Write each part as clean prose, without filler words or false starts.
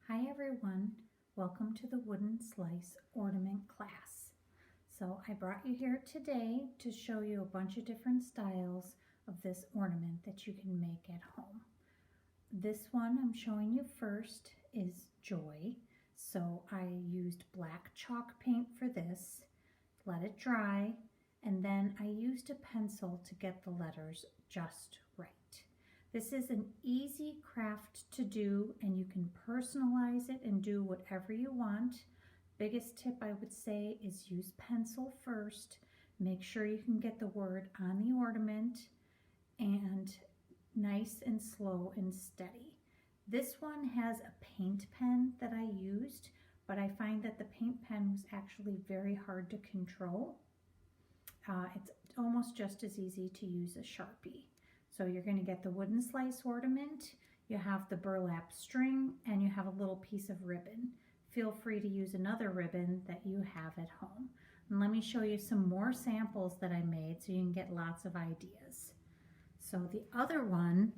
Hi everyone, welcome to the Wooden Slice Ornament class. So I brought you here today to show you a bunch of different styles of this ornament that you can make at home. This one I'm showing you first is Joy. So I used black chalk paint for this, let it dry, and then I used a pencil to get the letters just right. This is an easy craft to do, and you can personalize it and do whatever you want. Biggest tip I would say is use pencil first. Make sure you can get the word on the ornament, and nice and slow and steady. This one has a paint pen that I used, but I find that the paint pen was actually very hard to control. It's almost just as easy to use a Sharpie. So you're going to get the wooden slice ornament, you have the burlap string, and you have a little piece of ribbon. Feel free to use another ribbon that you have at home. And let me show you some more samples that I made so you can get lots of ideas. So the other one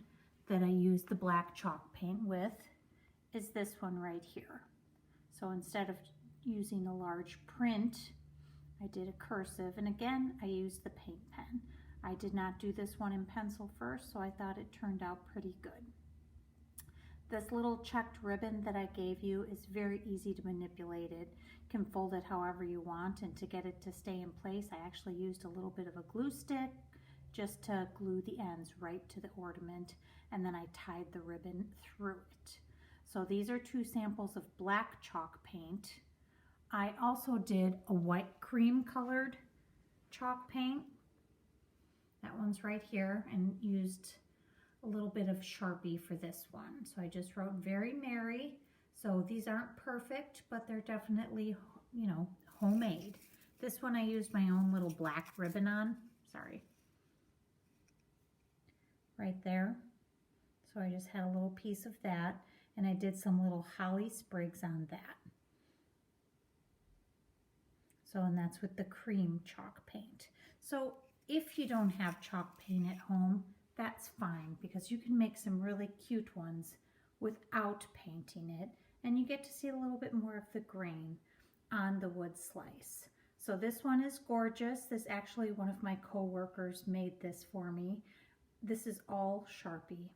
that I used the black chalk paint with is this one right here. So instead of using a large print, I did a cursive, and again I used the paint pen. I did not do this one in pencil first, so I thought it turned out pretty good. This little checked ribbon that I gave you is very easy to manipulate. It can fold it however you want, and to get it to stay in place, I actually used a little bit of a glue stick just to glue the ends right to the ornament, and then I tied the ribbon through it. So these are two samples of black chalk paint. I also did a white cream colored chalk paint. That one's right here, and used a little bit of Sharpie for this one. So I just wrote Very Merry. So these aren't perfect, but they're definitely, homemade. This one I used my own little black ribbon on. Sorry. Right there. So I just had a little piece of that, and I did some little holly sprigs on that. So, and that's with the cream chalk paint. So if you don't have chalk paint at home, that's fine, because you can make some really cute ones without painting it, and you get to see a little bit more of the grain on the wood slice. So this one is gorgeous. This actually, one of my co-workers made this for me. This is all Sharpie.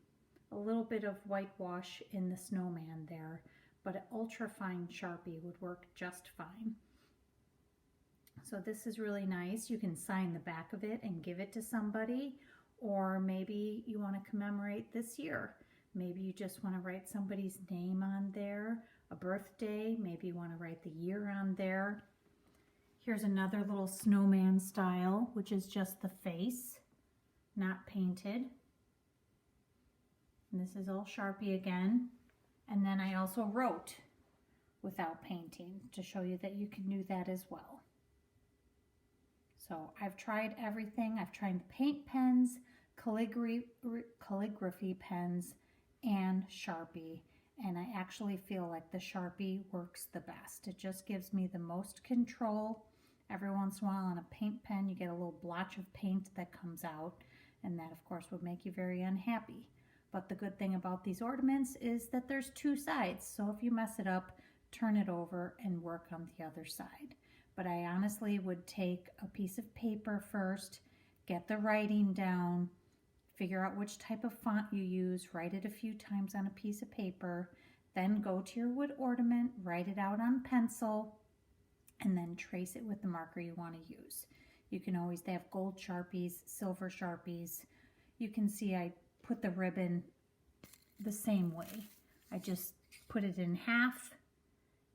A little bit of whitewash in the snowman there, but an ultra fine Sharpie would work just fine. So this is really nice. You can sign the back of it and give it to somebody, or maybe you want to commemorate this year. Maybe you just want to write somebody's name on there, a birthday, maybe you want to write the year on there. Here's another little snowman style, which is just the face, not painted. And this is all Sharpie again. And then I also wrote without painting to show you that you can do that as well. So I've tried everything. I've tried paint pens, calligraphy pens, and Sharpie. And I actually feel like the Sharpie works the best. It just gives me the most control. Every once in a while on a paint pen, you get a little blotch of paint that comes out. And that, of course, would make you very unhappy. But the good thing about these ornaments is that there's two sides. So if you mess it up, turn it over and work on the other side. But I honestly would take a piece of paper first, get the writing down, figure out which type of font you use, write it a few times on a piece of paper, then go to your wood ornament, write it out on pencil, and then trace it with the marker you want to use. You can always, they have gold Sharpies, silver Sharpies. You can see I put the ribbon the same way. I just put it in half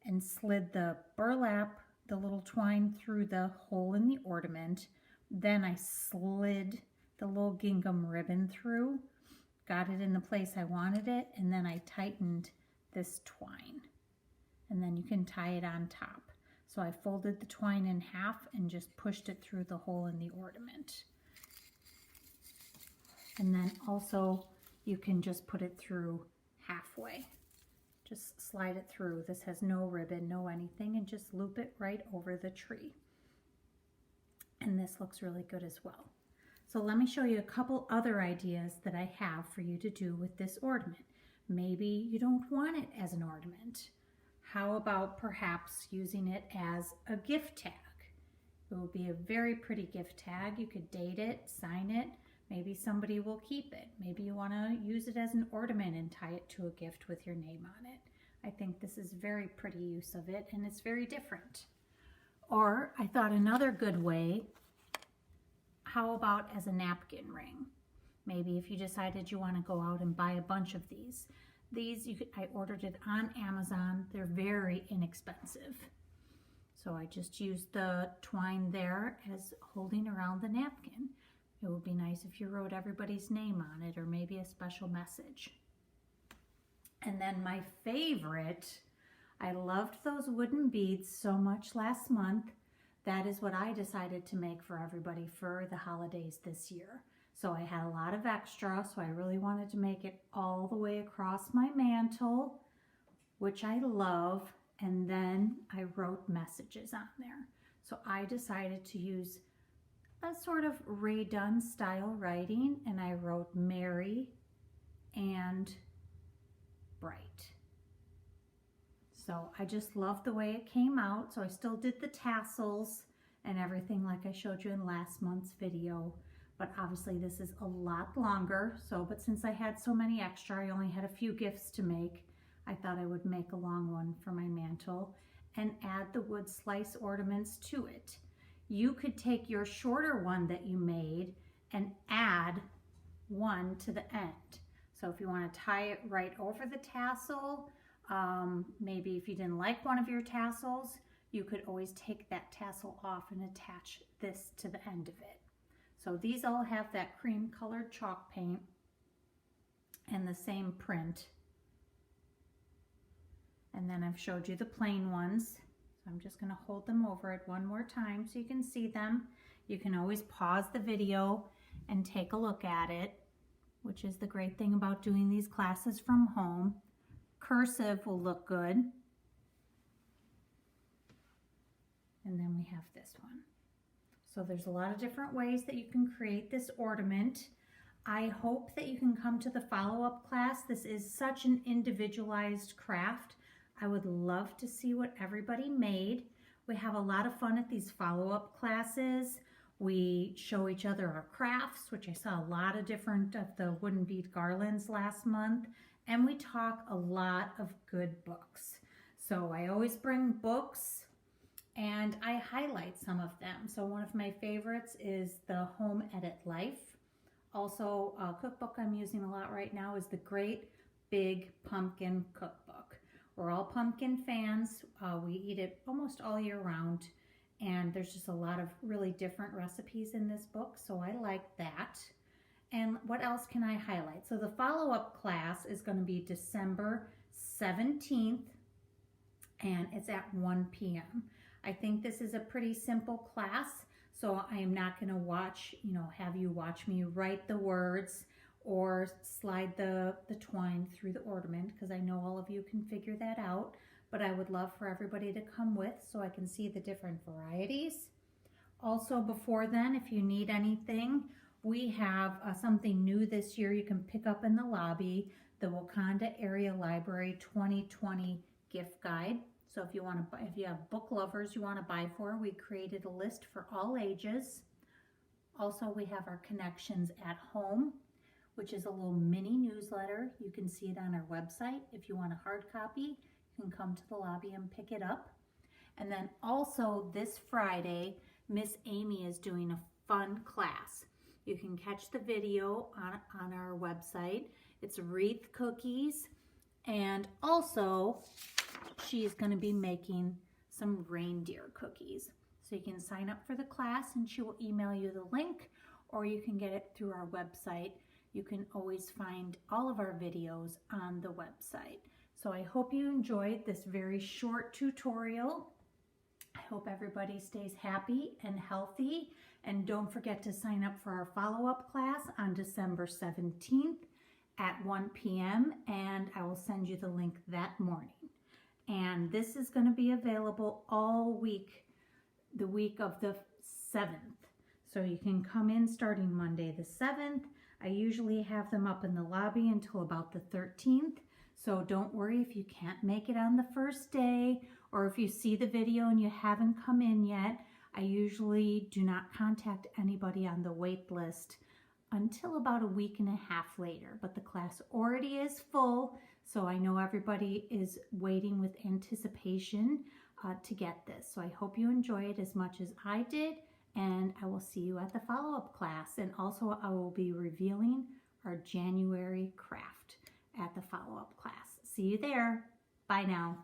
and slid the burlap, the little twine, through the hole in the ornament. Then I slid the little gingham ribbon through, got it in the place I wanted it, and then I tightened this twine. And then you can tie it on top. So I folded the twine in half and just pushed it through the hole in the ornament. And then also you can just put it through halfway. Just slide it through. This has no ribbon, no anything, and just loop it right over the tree. And this looks really good as well. So let me show you a couple other ideas that I have for you to do with this ornament. Maybe you don't want it as an ornament. How about perhaps using it as a gift tag? It will be a very pretty gift tag. You could date it, sign it. Maybe somebody will keep it. Maybe you want to use it as an ornament and tie it to a gift with your name on it. I think this is very pretty use of it, and it's very different. Or I thought another good way, how about as a napkin ring? Maybe if you decided you want to go out and buy a bunch of these. I ordered it on Amazon. They're very inexpensive. So I just used the twine there as holding around the napkin. It would be nice if you wrote everybody's name on it or maybe a special message. And then my favorite, I loved those wooden beads so much last month. That is what I decided to make for everybody for the holidays this year. So I had a lot of extra, so I really wanted to make it all the way across my mantle, which I love, and then I wrote messages on there. So I decided to use a sort of Ray Dunn style writing, and I wrote merry and bright. So I just love the way it came out. So I still did the tassels and everything like I showed you in last month's video. But obviously this is a lot longer. But since I had so many extra, I only had a few gifts to make. I thought I would make a long one for my mantle and add the wood slice ornaments to it. You could take your shorter one that you made and add one to the end. So if you want to tie it right over the tassel, maybe if you didn't like one of your tassels, you could always take that tassel off and attach this to the end of it. So these all have that cream colored chalk paint and the same print. And then I've showed you the plain ones. So I'm just going to hold them over it one more time so you can see them. You can always pause the video and take a look at it, which is the great thing about doing these classes from home. Cursive will look good. And then we have this one. So there's a lot of different ways that you can create this ornament. I hope that you can come to the follow-up class. This is such an individualized craft. I would love to see what everybody made. We have a lot of fun at these follow-up classes. We show each other our crafts, which I saw a lot of different of the wooden bead garlands last month. And we talk a lot of good books. So I always bring books and I highlight some of them. So one of my favorites is the Home Edit Life. Also, a cookbook I'm using a lot right now is the Great Big Pumpkin Cookbook. We're all pumpkin fans. We eat it almost all year round. And there's just a lot of really different recipes in this book. So I like that. And what else can I highlight? So the follow-up class is going to be December 17th. And it's at 1 p.m. I think this is a pretty simple class, so I am not going to have you watch me write the words or slide the twine through the ornament, because I know all of you can figure that out, but I would love for everybody to come with so I can see the different varieties. Also, before then, if you need anything, we have something new this year you can pick up in the lobby, the Wakanda Area Library 2020 gift guide. So if you have book lovers you want to buy for, we created a list for all ages. Also, we have our Connections at Home, which is a little mini newsletter. You can see it on our website. If you want a hard copy, you can come to the lobby and pick it up. And then also this Friday, Miss Amy is doing a fun class. You can catch the video on our website. It's wreath cookies, and also she is going to be making some reindeer cookies. So you can sign up for the class and she will email you the link, or you can get it through our website. You can always find all of our videos on the website. So I hope you enjoyed this very short tutorial. I hope everybody stays happy and healthy, and don't forget to sign up for our follow-up class on December 17th at 1 p.m. and I will send you the link that morning. And this is going to be available all week, the week of the 7th. So you can come in starting Monday the 7th. I usually have them up in the lobby until about the 13th. So don't worry if you can't make it on the first day, or if you see the video and you haven't come in yet. I usually do not contact anybody on the wait list until about a week and a half later, but the class already is full, so I know everybody is waiting with anticipation to get this. So I hope you enjoy it as much as I did, and I will see you at the follow-up class. And also I will be revealing our January craft at the follow-up class. See you there. Bye now.